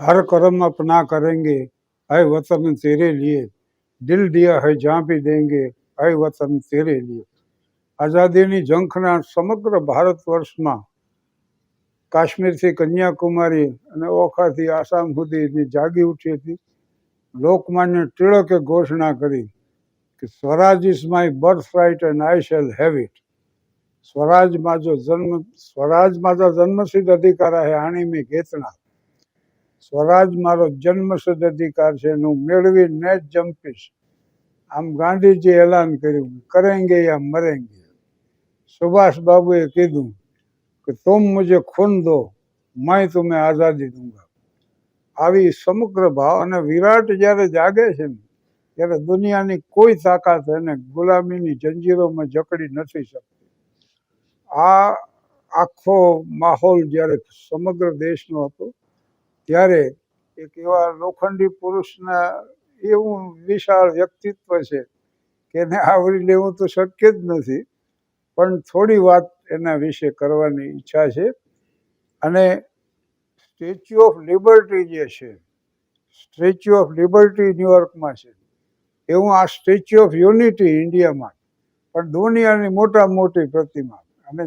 हर कर्म अपना करेंगे, है वतन तेरे लिए, दिल दिया है जहाँ भी देंगे, है वतन तेरे लिए। આઝાદીની ઝંખના સમગ્ર ભારત વર્ષમાં કાશ્મીરથી કન્યાકુમારી અને ઓખાથી આસામ સુધીની જાગી ઉઠી હતી. લોકમાન્ય ટિળકે ઘોષણા કરી કે Swaraj is my birthright and I shall have it. સ્વરાજ મારો જન્મસિદ્ધ અધિકાર છે, આની મેં ઘેતના. સ્વરાજ મારો જન્મસિદ્ધ અધિકાર છે, હું મેળવીને જ જંપીશ. આમ ગાંધીજીએ એલાન કર્યું, કરેંગે યા મરેંગે. સુભાષ બાબુએ કીધું કે તુમ મુझे ખૂન દો, मैं तुम्हें आज़ादी दूंगा. આવી સમગ્ર ભાવ અને વિરાટ જ્યારે જાગે છે ને ત્યારે દુનિયાની કોઈ તાકાત એને ગુલામીની જંજીરોમાં જકડી નથી શકતી. આ આખો માહોલ જ્યારે સમગ્ર દેશનો હતો ત્યારે એક એવા લોખંડી પુરુષના એવું વિશાળ વ્યક્તિત્વ છે કે એને આવરી લેવું તો શક્ય જ નથી, પણ થોડી વાત એના વિશે કરવાની ઈચ્છા છે. અને સ્ટેચ્યુ ઓફ લિબર્ટી જે છે, સ્ટેચ્યુ ઓફ લિબર્ટી ન્યુયોર્કમાં છે, એવું આ સ્ટેચ્યુ ઓફ યુનિટી ઇન્ડિયામાં, પણ દુનિયાની મોટા મોટી પ્રતિમા. અને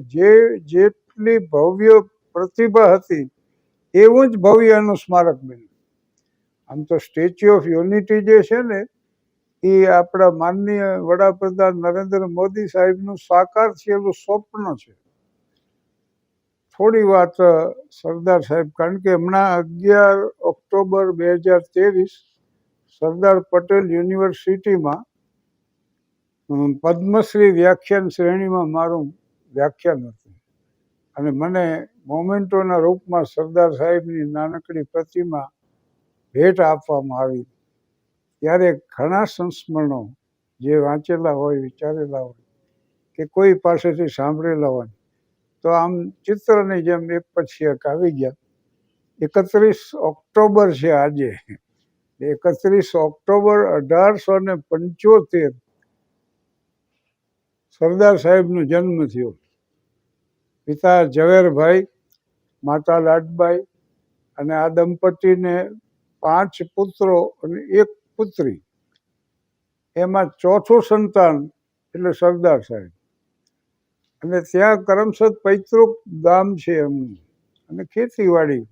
જેટલી ભવ્ય પ્રતિભા હતી એવું જ ભવ્યનું સ્મારક બન્યું. આમ તો સ્ટેચ્યુ ઓફ યુનિટી જે છે ને એ આપણા માનનીય વડાપ્રધાન નરેન્દ્ર મોદી સાહેબનું સાકાર થયેલું સ્વપ્ન છે. થોડી વાત સરદાર સાહેબ, કારણ કે હમણાં 11 ઓક્ટોબર 2023 સરદાર પટેલ યુનિવર્સિટીમાં પદ્મશ્રી વ્યાખ્યાન શ્રેણીમાં મારું વ્યાખ્યાન હતું અને મને મોમેન્ટોના રૂપમાં સરદાર સાહેબની નાનકડી પ્રતિમા ભેટ આપવામાં આવી. ત્યારે ઘણા સંસ્મરણો જે વાંચેલા હોય, વિચારેલા હોય કે કોઈ પાસેથી સાંભળેલા હોય તો આમ ચિત્રની જેમ એક પછી એક આવી ગયા. 31 ઓક્ટોબર છે આજે. 31 ઓક્ટોબર 1875 સરદાર સાહેબનો જન્મ થયો. પિતા ઝવેરભાઈ, માતા લાડબાઈ, અને આ દંપતીને 5 પુત્રો અને 1 પુત્રી. એમાં ચોથું સંતાન એટલે સરદાર સાહેબ. અને ત્યાં કરમસદ પૈતૃક ગામ છે એમનું, અને ખેતીવાડી,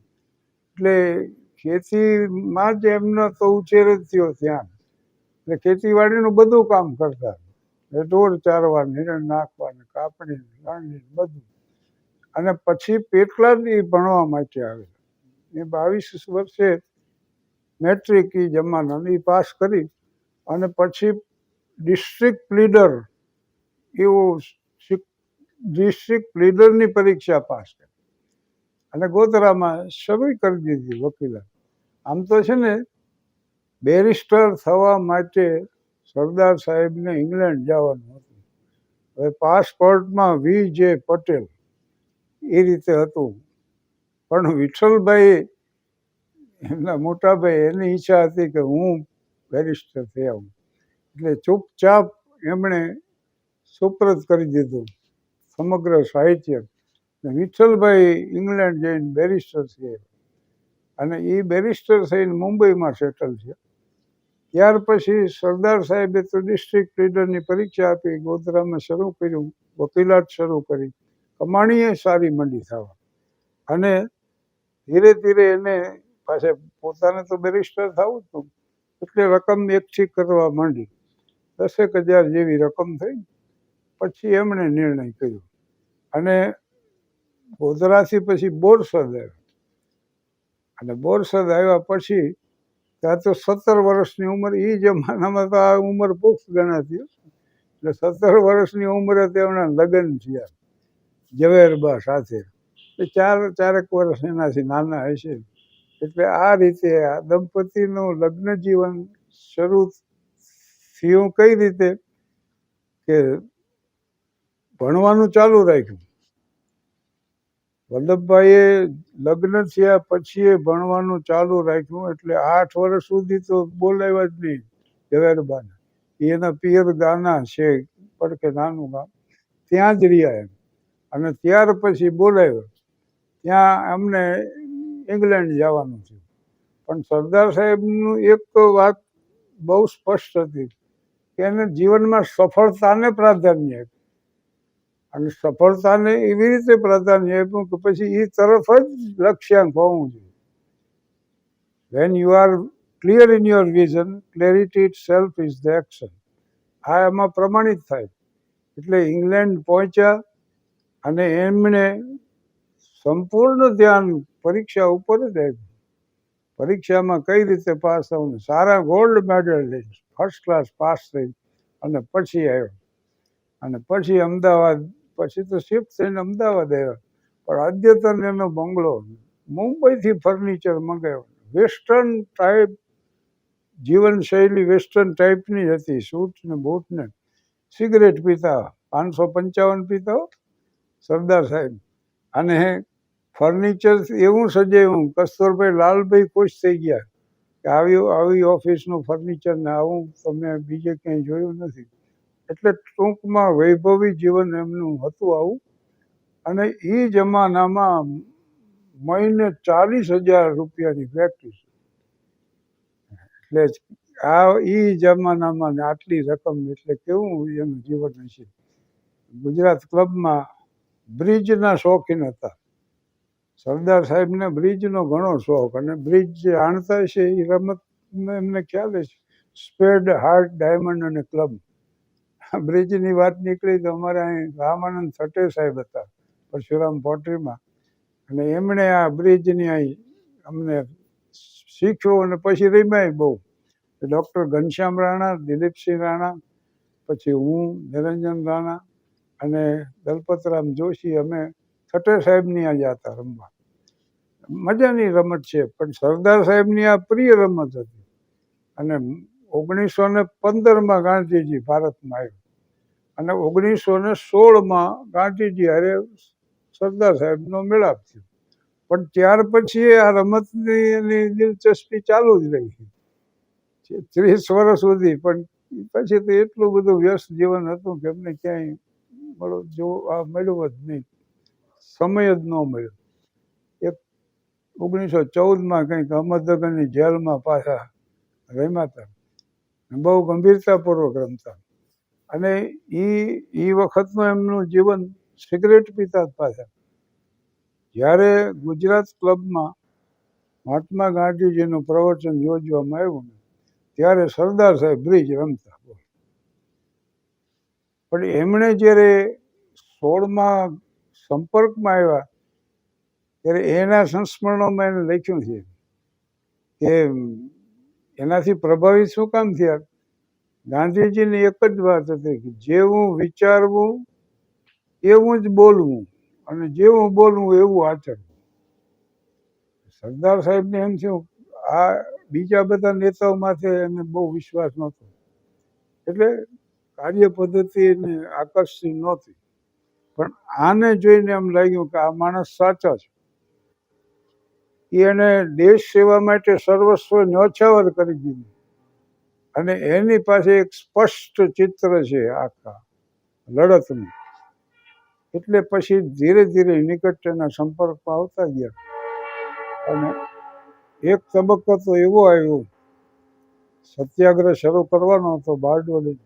એટલે ખેતીમાં જ એમનો તો ઉછેર જ થયો ત્યાં. એટલે ખેતીવાડીનું બધું કામ કરતા, ઢોર ચારવા, નીરણ નાખવા, કાપણી, લાણણી બધું. અને પછી પેટલાદ ભણવા માટે આવેલા. એ 22 વર્ષે મેટ્રિક જમાના એ પાસ કરી અને પછી ડિસ્ટ્રિક્ટ લીડર એવું ડિસ્ટ્રિક્ટ લીડરની પરીક્ષા પાસ કરી અને ગોધરામાં શરૂ કરી દીધી વકીલાત. આમ તો છે ને બેરિસ્ટર થવા માટે સરદાર સાહેબને ઇંગ્લેન્ડ જવાનું હતું. હવે પાસપોર્ટમાં VJ પટેલ એ રીતે હતું, પણ વિઠ્ઠલભાઈ એમના મોટાભાઈ એની ઈચ્છા હતી કે હું બેરિસ્ટર થઈ આવું, એટલે ચૂપચાપ એમણે સુપ્રત કરી દીધું સમગ્ર સાહિત્ય. વિઠ્ઠલભાઈ ઇંગ્લેન્ડ જઈને બેરિસ્ટર છે અને એ બેરિસ્ટર થઈને મુંબઈમાં સેટલ છે. ત્યાર પછી સરદાર સાહેબે તો ડિસ્ટ્રિક્ટ લીડરની પરીક્ષા આપી, ગોધરામાં શરૂ કર્યું, વકીલાત શરૂ કરી, કમાણીએ સારી મંડી થવા. અને ધીરે ધીરે એને પાસે પોતાને તો બેરિસ્ટર થવું હતું, એટલે રકમ એકઠી કરવા માંડી. 10,000 જેવી રકમ થઈ. પછી એમણે નિર્ણય કર્યો અને ગોધરાથી પછી બોરસદ આવ્યા. અને બોરસદ આવ્યા પછી ત્યાં તો 17 વર્ષની ઉંમર, એ જમાનામાં તો આ ઉંમર પુખ્ત ગણાતી. એટલે 17 વર્ષની ઉંમરે તેમના લગ્ન થયા ઝવેરબા સાથે. 4 વર્ષ એનાથી નાના હશે. એટલે આ રીતે આ દંપતીનું લગ્ન જીવન શરૂ થયું. કઈ રીતે કે ભણવાનું ચાલુ રાખ્યું. વલ્લભભાઈએ લગ્ન થયા પછી ભણવાનું ચાલુ રાખ્યું. એટલે 8 વર્ષ સુધી તો બોલાવ્યા જ નહીં ઝવેરબાને. એના પિયર ગાના છે, પડકે નાનું ગામ, ત્યાં જ રહ્યા એમ. અને ત્યાર પછી બોલાવ્યો ત્યાં અમને ઇંગ્લેન્ડ જવાનું થયું. પણ સરદાર સાહેબનું એક વાત બહુ સ્પષ્ટ હતી કે એને જીવનમાં સફળતાને પ્રાધાન્ય આપ્યું, અને સફળતાને એવી રીતે પ્રાધાન્ય આપ્યું કે પછી એ તરફ જ લક્ષ્યાંક હોવું જોઈએ. When you are clear in your vision, clarity it self is the action. આ એમાં પ્રમાણિત થાય. એટલે ઇંગ્લેન્ડ પહોંચ્યા અને એમણે સંપૂર્ણ ધ્યાન પરીક્ષા ઉપર જ આપ્યું. પરીક્ષામાં કઈ રીતે પાસ થવું, સારા ગોલ્ડ મેડલ લઈ ફર્સ્ટ ક્લાસ પાસ થઈ અને પછી આવ્યો. અને પછી અમદાવાદ, પછી તો શિફ્ટ થઈને અમદાવાદ આવ્યા. પણ અદ્યતન એનો બંગલો, મુંબઈથી ફર્નિચર મંગાવ્યો, વેસ્ટર્ન ટાઈપ જીવનશૈલી વેસ્ટર્ન ટાઈપની હતી. સૂટ ને બૂટ ને, સિગરેટ પીતા, 555 પીતા સરદાર સાહેબ. અને ફર્નિચર એવું સજાવ્યું, કસ્તુરભાઈ લાલભાઈ ખુશ થઈ ગયા કે આવી ઓફિસનું ફર્નિચર ને આવું તમે બીજે ક્યાંય જોયું નથી. એટલે ટૂંકમાં વૈભવી જીવન એમનું હતું આવું. અને એ જમાનામાં મહિને 40,000 રૂપિયાની પ્રેક્ટિસ. એટલે આ જમાનામાં આટલી રકમ, એટલે કેવું એનું જીવન હશે. ગુજરાત ક્લબમાં બ્રિજના શોખીન હતા સરદાર સાહેબને. બ્રિજનો ઘણો શોખ, અને બ્રિજ જે આણતા છે એ રમત એમને ખ્યાલ છે. સ્પેડ, હાર્ટ, ડાયમંડ અને ક્લબ. બ્રિજની વાત નીકળી તો અમારે અહીં રામાનંદ થટે સાહેબ હતા પરશુરામ પોટરીમાં, અને એમણે આ બ્રિજની અહીં અમને શીખ્યું અને પછી રમ્યા બહુ. ડૉક્ટર ઘનશ્યામ રાણા, દિલીપસિંહ રાણા, પછી હું, નિરંજન રાણા અને દલપતરામ જોશી, અમે થટે સાહેબની આ જતા રમવા. મજાની રમત છે, પણ સરદાર સાહેબની આ પ્રિય રમત હતી. અને 1915માં ગાંધીજી ભારતમાં આવ્યો, અને 1916માં ગાંધીજી હારે સરદાર સાહેબનો મેળાપ થયો. પણ ત્યાર પછી આ રમતની એની દિલચસ્પી ચાલુ જ રહી છે 30 વર્ષ સુધી. પણ પછી તો એટલું બધું વ્યસ્ત જીવન હતું કે એમને ક્યાંય મળ્યું જ નહીં, સમય જ ન મળ્યો. 1914માં કંઈક અહમદનગરની જેલમાં પાછા રમ્યા હતા, બહુ ગંભીરતાપૂર્વક રમતા. અને એ વખતનું એમનું જીવન સિગરેટ પીતા જ પાછા. જ્યારે ગુજરાત ક્લબમાં મહાત્મા ગાંધીજીનું પ્રવચન યોજવામાં આવ્યું ને, ત્યારે સરદાર સાહેબ બ્રિજ રમતા. પણ એમણે જ્યારે 16માં સંપર્કમાં આવ્યા ત્યારે એના સંસ્મરણોમાં એને લખ્યું છે કે એનાથી પ્રભાવિત શું કામ થયા. ગાંધીજીની એક જ વાત હતી કે જેવું વિચારવું એવું જ બોલવું, અને જેવું બોલવું એવું આચરવું. સરદાર સાહેબને એમ થયું આ બીજા બધા નેતાઓ માથે એને બહુ વિશ્વાસ નહોતો, એટલે કાર્ય પદ્ધતિ એને આકર્ષી નહોતી. પણ આને જોઈને એમ લાગ્યું કે આ માણસ સાચો છે. એને દેશ સેવા માટે સર્વસ્વ ન્યોછાવર કરી દીધું, અને એની પાસે એક સ્પષ્ટ ચિત્ર છે આખા લડતનું. એટલે પછી ધીરે ધીરે નિકટ એના સંપર્કમાં આવતા ગયા. અને એક તબક્કો તો એવો આવ્યો, સત્યાગ્રહ શરૂ કરવાનો હતો બારડોલી.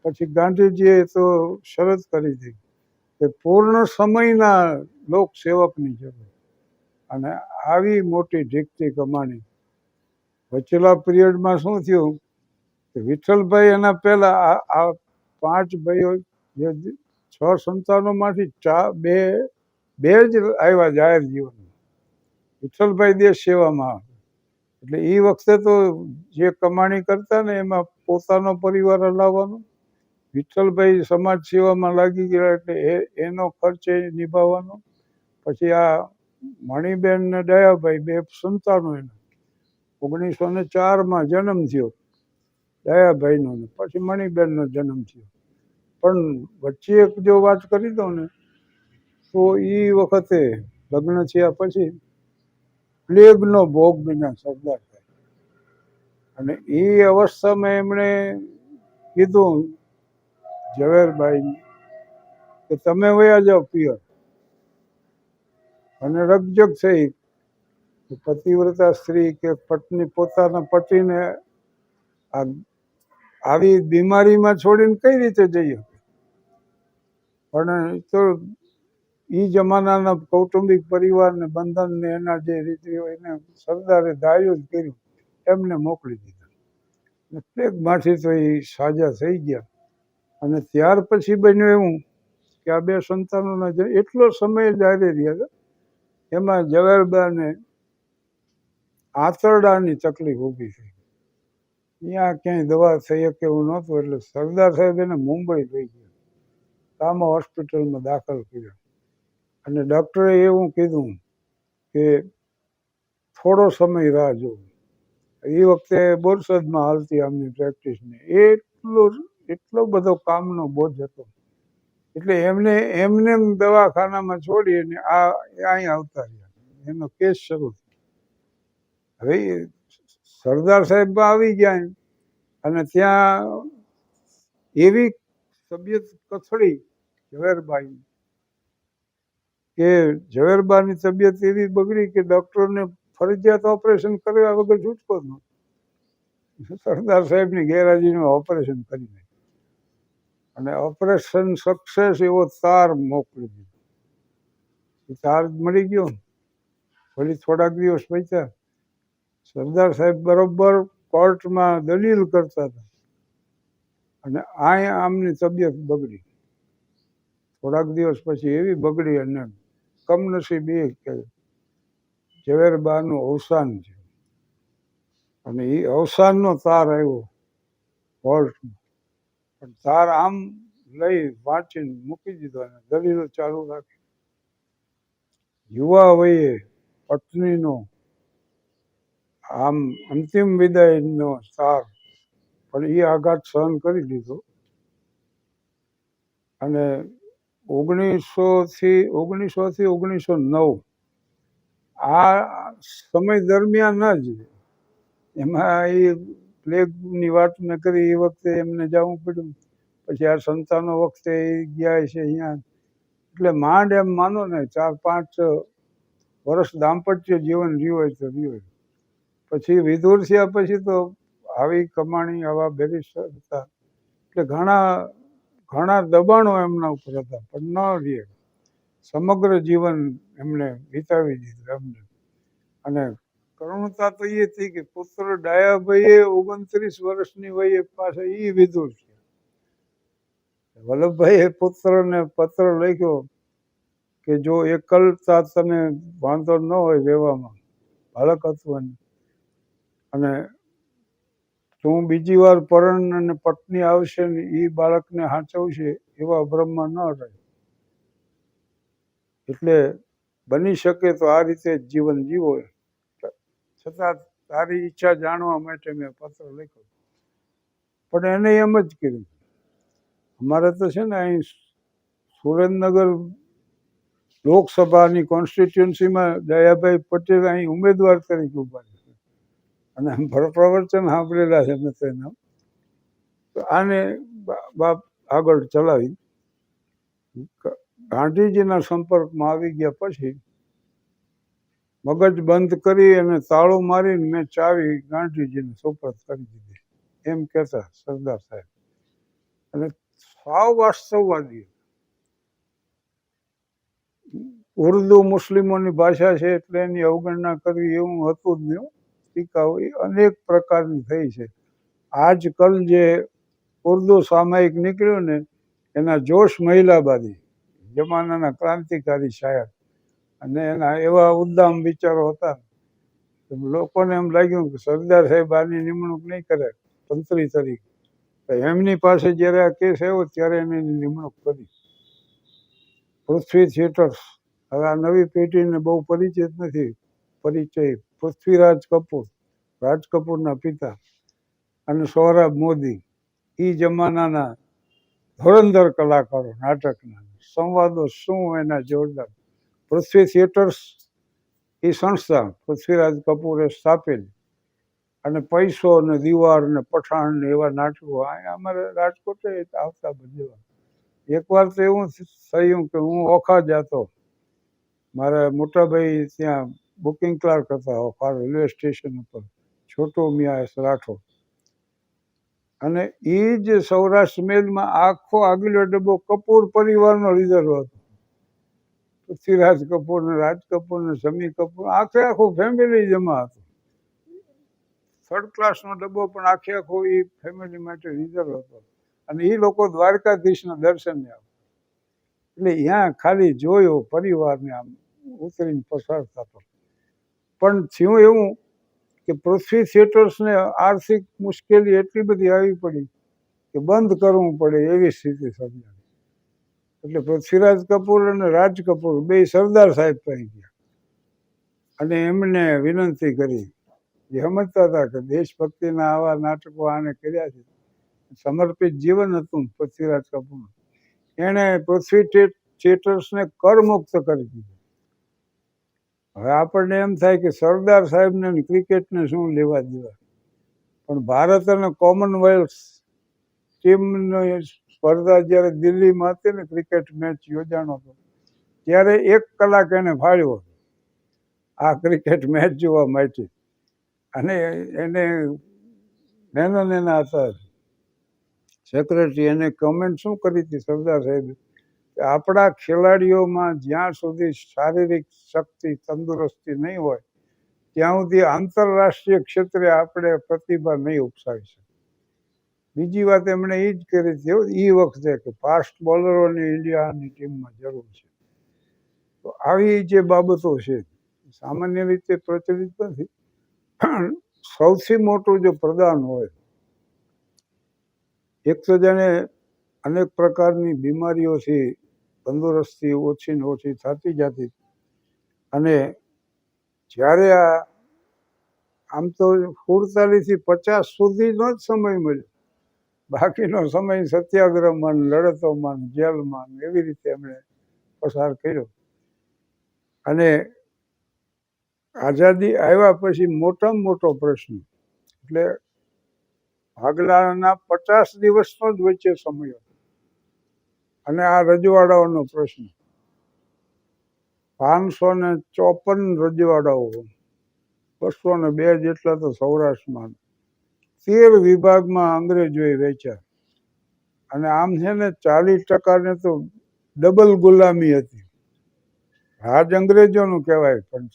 પછી ગાંધીજીએ તો શરત કરી હતી કે પૂર્ણ સમયના લોકસેવકની જરૂર. અને આવી મોટી ઢીકતી કમાણી. વચેલા પિરિયડમાં શું થયું કે વિઠ્ઠલભાઈ એના પહેલા આ 5 ભાઈઓ, જે 6 સંતાનોમાંથી બે જ આવ્યા જાહેર જીવનમાં. વિઠ્ઠલભાઈ દેશ સેવામાં. એટલે એ વખતે તો જે કમાણી કરતા ને એમાં પોતાનો પરિવાર હલાવવાનો. વિઠ્ઠલભાઈ સમાજ સેવામાં લાગી ગયા એટલે એનો ખર્ચ નિભાવવાનો. પછી આ મણિબેન ને દયાભાઈ, 2 સંતાનો એના. 1904માં જન્મ થયો દયાભાઈનો, ને પછી મણિબેનનો જન્મ થયો. પણ વચ્ચે એક જો વાત કરી દઉં ને, તો એ વખતે લગ્ન થયા પછી પ્લેગનો ભોગ બન્યા સરદાર સાહેબ. અને એ અવસ્થામાં એમણે કીધું ઝવેરભાઈ કે તમે વયા જાઓ પિયર. અને રકજક થઈ પતિવ્રતા સ્ત્રી કે પત્ની પોતાના પતિને આવી બીમારીમાં છોડીને કઈ રીતે જઈએ? પણ તો એ જમાનાના કૌટુંબિક પરિવારને બંધનને એના જે રીતિઓ એને સરદારે ધાર્યું જ કર્યું, એમને મોકલી દીધા. પ્લેગમાંથી તો એ સાજા થઈ ગયા. અને ત્યાર પછી બન્યું એવું કે આ બે સંતાનોના એટલો સમય જારે રહ્યા હતા, એમાં ઝવેરબાને આંતરડાની તકલીફ ઊભી થઈ. ત્યાં ક્યાંય દવા થઈ શકે એવું નહોતું, એટલે સરદાર સાહેબ એને મુંબઈ લઈ ગયા, કામા હોસ્પિટલમાં દાખલ કર્યા. અને ડૉક્ટરે એવું કીધું કે થોડો સમય રાહ જોવો. એ વખતે બોરસદમાં હાલતી આમની પ્રેક્ટિસને એટલો બધો કામનો બોજ હતો, એટલે એમને એમને દવાખાનામાં છોડી અને અહીં આવતા રહ્યા. એનો કેસ શરૂ થયો. હવે સરદાર સાહેબ આવી ગયા અને ત્યાં એવી તબિયત કથળી ઝવેરબાઈ કે ઝવેરબાની તબિયત એવી બગડી કે ડૉક્ટરને ફરજિયાત ઓપરેશન કર્યા વગર છૂટકો જ નહોતો. સરદાર સાહેબની ગેરહાજરીમાં ઓપરેશન કરી નાખ્યું અને ઓપરેશન સક્સેસ એવો તાર મોકલી દીધો. તાર મળી ગયો. વળી થોડાક દિવસ પૈસા સરદાર સાહેબ બરોબર કોર્ટમાં દલીલ કરતા હતા અને અહીંયા આમની તબિયત બગડી. થોડાક દિવસ પછી એવી બગડી અને કમનસીબે કે ઝવેરબાનું અવસાન છે. અને એ અવસાનનો તાર આવ્યો કોર્ટમાં, પણ તાર આમ લઈ વાંચીને મૂકી દીધો અને દલીલો ચાલુ રાખી. યુવા વયે પત્નીનો આમ અંતિમ વિદાયનો તાર, પણ એ આઘાત સહન કરી લીધો. અને 1900 થી 1909 આ સમય દરમિયાન જ એમાં એ પ્લેગની વાત મેં કરી, એ વખતે એમને જવું પડ્યું. પછી આ સંતાનો વખતે એ ગયા છે અહીંયા, એટલે માંડ એમ માનો ને 4-5 વર્ષ દાંપત્ય જીવન રહ્યું હોય તો રહ્યું. પછી વિધુર થયા પછી તો આવી કમાણી, આવા બેરિસ્ટર હતા, એટલે ઘણા દબાણો એમના ઉપર હતા, પણ ન રહે. સમગ્ર જીવન એમને વિતાવી દીધું એમને. અને કરુણતા તો એ હતી કે પુત્ર ડાયાભાઈએ 29 વર્ષની વયે પાછા એ વિધુર છે. વલ્લભભાઈએ પુત્રને પત્ર લખ્યો કે જો એકલતા તને વાંધો ન હોય રહેવામાં, બાળક હતું અને તું બીજી વાર પરણ અને પત્ની આવશે ને એ બાળકને સાચવશે એવા ભ્રમમાં ન રહે, એટલે બની શકે તો આ રીતે જીવન જીવો. છતાં તારી ઈચ્છા જાણવા માટે મેં પત્ર લખ્યો. પણ એને એમ જ કર્યું. અમારે તો છે ને અહીં સુરેન્દ્રનગર લોકસભાની કોન્સ્ટિટ્યુન્સીમાં દયાભાઈ પટેલ અહીં ઉમેદવાર તરીકે ઉભા છે અને પ્રવચન સાંભળેલા છે મેં તેના. તો આને બાપ આગળ ચલાવી ગાંધીજીના સંપર્કમાં આવી ગયા પછી મગજ બંધ કરી અને તાળું મારીને મેં ચાવી ગાંધીજીને સુપરત કરી દીધી, એમ કહેતા સરદાર સાહેબ. અને સાવ વાસ્તવવાદી. ઉર્દુ મુસ્લિમોની ભાષા છે એટલે એની અવગણના કરવી એવું હતું જ નહીં. ટીકાઓ એ અનેક પ્રકારની થઈ છે. આજકાલ જે ઉર્દુ સામાયિક નીકળ્યું ને એના જોશ મહિલાબાદી જમાનાના ક્રાંતિકારી શાયર, અને એના એવા ઉદ્દામ વિચારો હતા. લોકોને એમ લાગ્યું કે સરદાર સાહેબ આની નિમણૂક નહીં કરે તંત્રી તરીકે. એમની પાસે જ્યારે આ કેસ આવ્યો ત્યારે એને એની નિમણૂક કરી. પૃથ્વી થિયેટર્સ, હવે આ નવી પેઢીને બહુ પરિચિત નથી. પરિચય પૃથ્વીરાજ કપૂર, રાજ કપૂરના પિતા, અને સોહરાબ મોદી, એ જમાનાના ધુરંધર કલાકારો નાટકના. સંવાદો શું એના જોરદાર. પૃથ્વી થિયેટર્સ એ સંસ્થા પૃથ્વીરાજ કપૂરે સ્થાપેલી, અને પૈસો ને દીવાર ને પઠાણ ને એવા નાટકો અમારે રાજકોટે આવતા બધા. એકવાર તો એવું થયું કે હું ઓખા જતો, મારા મોટાભાઈ ત્યાં બુકિંગ ક્લાર્ક હતા રેલવે સ્ટેશન ઉપર, છોટો મિયા એસ રાઠોડ. અને એ જ સૌરાષ્ટ્ર મેલમાં આખો આગલો ડબ્બો કપૂર પરિવારનો રિઝર્વ હતો. પૃથ્વીરાજ કપૂર ને રાજ કપૂર ને શમી કપૂર આખું ફેમિલી જમા હતું. 3rd ક્લાસનો ડબ્બો પણ આખો એ ફેમિલી માટે રિઝર્વ હતો. અને એ લોકો દ્વારકાધીશના દર્શને આવે એટલે ત્યાં ખાલી જોયો પરિવારને આમ ઉતરીને પસાર થતો. પણ થયું એવું કે પૃથ્વી થિયેટર્સને આર્થિક મુશ્કેલી એટલી બધી આવી પડી કે બંધ કરવું પડે એવી સ્થિતિ સર્જાઈ. એટલે પૃથ્વીરાજ કપૂર અને રાજ કપૂર બે સરદાર સાહેબ પાસે ગયા અને એમને વિનંતી કરી. જે સમજતા હતા કે દેશભક્તિના આવા નાટકો આને કર્યા છે, સમર્પિત જીવન હતું પૃથ્વીરાજ કપૂર. એણે પૃથ્વી થિયેટર્સને કરમુક્ત કરી દીધું. હવે આપણને એમ થાય કે સરદાર સાહેબને ક્રિકેટને શું લેવા દેવા, પણ ભારત અને કોમનવેલ્થ ટીમની સ્પર્ધા જ્યારે દિલ્હીમાં હતી ને, ક્રિકેટ મેચ યોજાનો હતો, ત્યારે 1 કલાક એને ફાળ્યો આ ક્રિકેટ મેચ જોવા માટે. અને એને નાના હતા સેક્રેટરી, એને કમેન્ટ શું કરી હતી સરદાર સાહેબે કે આપણા ખેલાડીઓમાં જ્યાં સુધી શારીરિક શક્તિ તંદુરસ્તી નહીં હોય ત્યાં સુધી આંતરરાષ્ટ્રીય ક્ષેત્રે આપણે પ્રતિભા નહીં ઉપસાવી શકીએ. બીજી વાત એમણે એ જ કરી હતી એ વખતે કે ફાસ્ટ બોલરોની ઇન્ડિયાની ટીમમાં જરૂર છે. તો આવી જે બાબતો છે સામાન્ય રીતે પ્રચલિત નથી. સૌથી મોટું જો પ્રદાન હોય, એક તો જાણે અનેક પ્રકારની બીમારીઓથી તંદુરસ્તી ઓછી ને ઓછી થતી જતી, અને જ્યારે આમ તો 47 થી 50 સુધીનો જ સમય મળ્યો, બાકીનો સમય સત્યાગ્રહમાં, લડતોમાં, જેલમાં એવી રીતે એમણે પસાર કર્યો. અને આઝાદી આવ્યા પછી મોટામાં મોટો પ્રશ્ન એટલે આગલાના 50 દિવસનો જ વચ્ચે સમય હતો. અને આ રજવાડાઓનો પ્રશ્ન 554 રજવાડાઓ, 202 જેટલા તો સૌરાષ્ટ્રમાં, 13 વિભાગમાં અંગ્રેજોએ વેચ્યા. અને આમ છે ને 40% તો ડબલ ગુલામી હતી. રાજ અંગ્રેજોનું કહેવાય પણ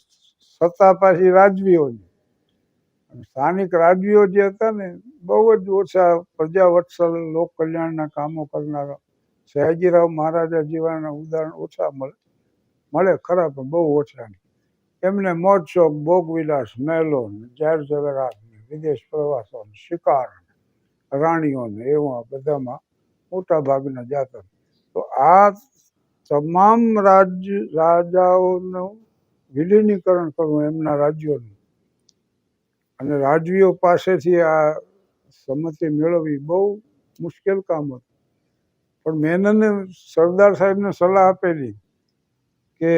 સત્તા પાછી રાજવીઓની. સ્થાનિક રાજવીઓ જે હતા ને બહુ જ ઓછા પ્રજાવત્સલ લોક કલ્યાણના કામો કરનારા. સયાજીરાવ મહારાજા જેવાના ઉદાહરણ ઓછા મળે ખરા, પણ બહુ ઓછા. એમને મોજ શોખ, ભોગવિલાસ, મહેલો, જાહેર ઝવેરાત, વિદેશ પ્રવાસો, શિકાર, રાણીઓ એવા બધામાં મોટા ભાગના જાતા. તો આ તમામ રાજાઓનું વિલીનીકરણ કરવું એમના રાજ્યોનું, અને રાજવીઓ પાસેથી આ સંમતિ મેળવવી બહુ મુશ્કેલ કામ હતું. પણ મેનને સરદાર સાહેબને સલાહ આપેલી કે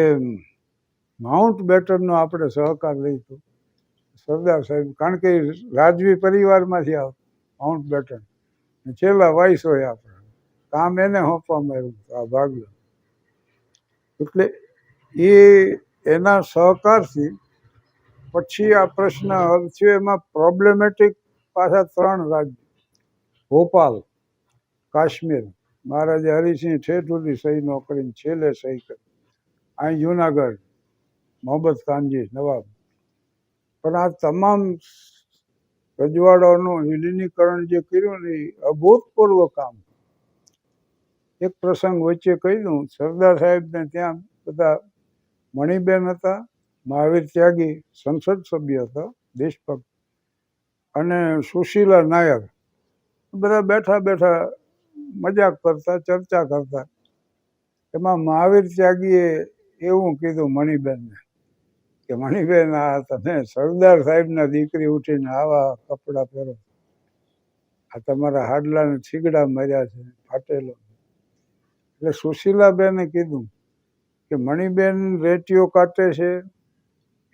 માઉન્ટ બેટનનો આપણે સહકાર લઈશું. સરદાર સાહેબ, કારણ કે રાજવી પરિવારમાંથી આવ માઉન્ટ બેટન છેલ્લા વાઇસરોય આપણે કામ એને સોંપવામાં આવ્યું આ ભાગલો. એટલે એના સહકારથી પછી આ પ્રશ્ન હલ થયો. એમાં પ્રોબ્લેમેટિક પાછા 3 રાજ્ય, ભોપાલ, કાશ્મીર, મહારાજા હરિસિંહ ઠેઠ સુધી સહી ન કરીને છેલ્લે સહી કરી. અહીં જુનાગઢ, મોહમ્મદ ખાનજી નવાબ. પણ આ તમામ રજવાડાઓનું વિલીનીકરણ જે કર્યું ને એ અભૂતપૂર્વ કામ. એક પ્રસંગ વચ્ચે કહી દઉં, સરદાર સાહેબને ત્યાં બધા મણિબેન હતા, મહાવીર ત્યાગી સંસદ સભ્ય હતા દેશભક્ત, અને સુશીલા નાયર. બધા બેઠા બેઠા મજાક કરતા, ચર્ચા કરતા. એમાં મહાવીર ત્યાગીએ એવું કીધું મણિબેનને કે મણિબેન, આ તમે સરદાર સાહેબના દીકરી ઉઠીને આવા કપડાં પહેરો, આ તમારા હાડલાને છીગડા માર્યા છે, ફાટેલો. એટલે સુશીલાબેને કીધું કે મણિબેન રેટીઓ કાઢે છે,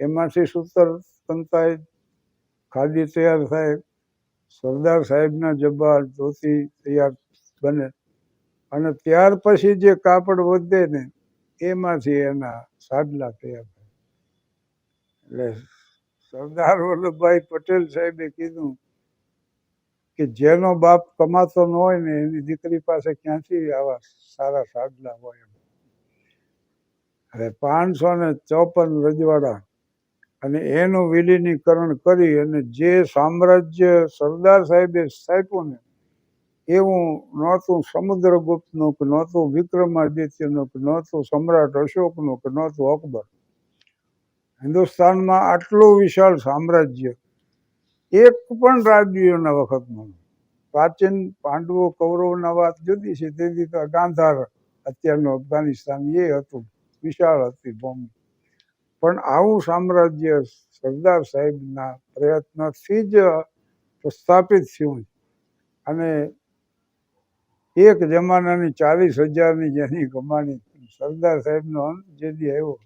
એમાંથી સૂતર તંતાય, ખાદી તૈયાર થાય, સરદાર સાહેબના જબ્બા ધોતી તૈયાર બને, અને ત્યાર પછી જે કાપડ વધે ને એમાંથી એના સાડલા તૈયાર થાય. એટલે સરદાર વલ્લભભાઈ પટેલ સાહેબે કીધું કે જેનો બાપ કમાતો ન હોય ને એની દીકરી પાસે ક્યાંથી આવા સારા સાધના હોય. હવે 554 રજવાડા અને એનું વિલીનીકરણ કરી અને જે સામ્રાજ્ય સરદાર સાહેબે સ્થાપ્યું ને એવું નહોતું સમુદ્રગુપ્તનું, કે નહોતું વિક્રમાદિત્યનું, કે નહોતું સમ્રાટ અશોકનું, કે નહોતું અકબર. હિન્દુસ્તાનમાં આટલું વિશાળ સામ્રાજ્ય એક પણ રાજવીઓના વખતમાં. પ્રાચીન પાંડવો કૌરવના વાત જુદી છે, તેથી તો ગાંધાર અત્યારનું અફઘાનિસ્તાન એ હતું, વિશાળ હતી ભૂમિ. પણ આવું સામ્રાજ્ય સરદાર સાહેબના પ્રયત્નથી જ પ્રસ્થાપિત થયું. અને એક જમાનાની 40,000ની જેની કમાણી, સરદાર સાહેબનો અંત જે દી આવ્યો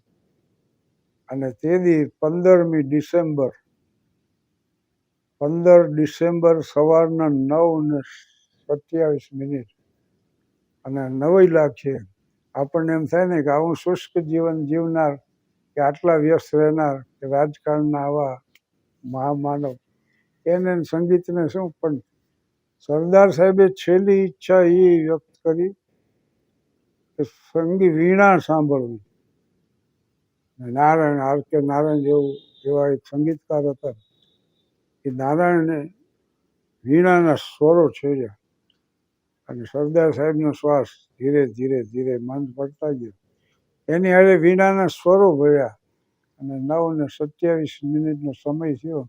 અને તે દી 15મી ડિસેમ્બર સવારના 9:27 અને 9 લાખ છે. આપણને એમ થાય ને કે આવું શુષ્ક જીવન જીવનાર, કે આટલા વ્યસ્ત રહેનાર, કે રાજકારણના આવા મહામાનવ, એને સંગીતને શું, પણ સરદાર સાહેબે છેલ્લી ઈચ્છા એ વ્યક્ત કરી કે સંગી વીણા સાંભળવી. નારાયણ R.K. નારાયણ જેવા એક સંગીતકાર હતા, એ નારાયણને વીણાના સ્વરો છેડ્યા અને સરદાર સાહેબનો શ્વાસ ધીરે ધીરે ધીરે મંદ પડતા ગયો. એની હારે વીણાના સ્વરો ભર્યા અને 9:27 સમય થયો.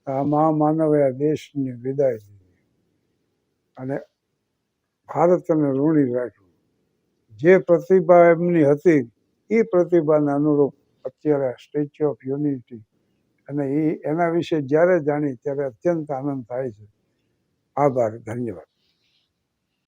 આ મહામાનવે આ દેશની વિદાય લીધી અને ભારતને ઋણી રાખ્યું. જે પ્રતિભા એમની હતી એ પ્રતિભાને અનુરૂપ અત્યારે સ્ટેચ્યુ ઓફ યુનિટી, અને એના વિશે જ્યારે જાણી ત્યારે અત્યંત આનંદ થાય છે. આભાર, ધન્યવાદ.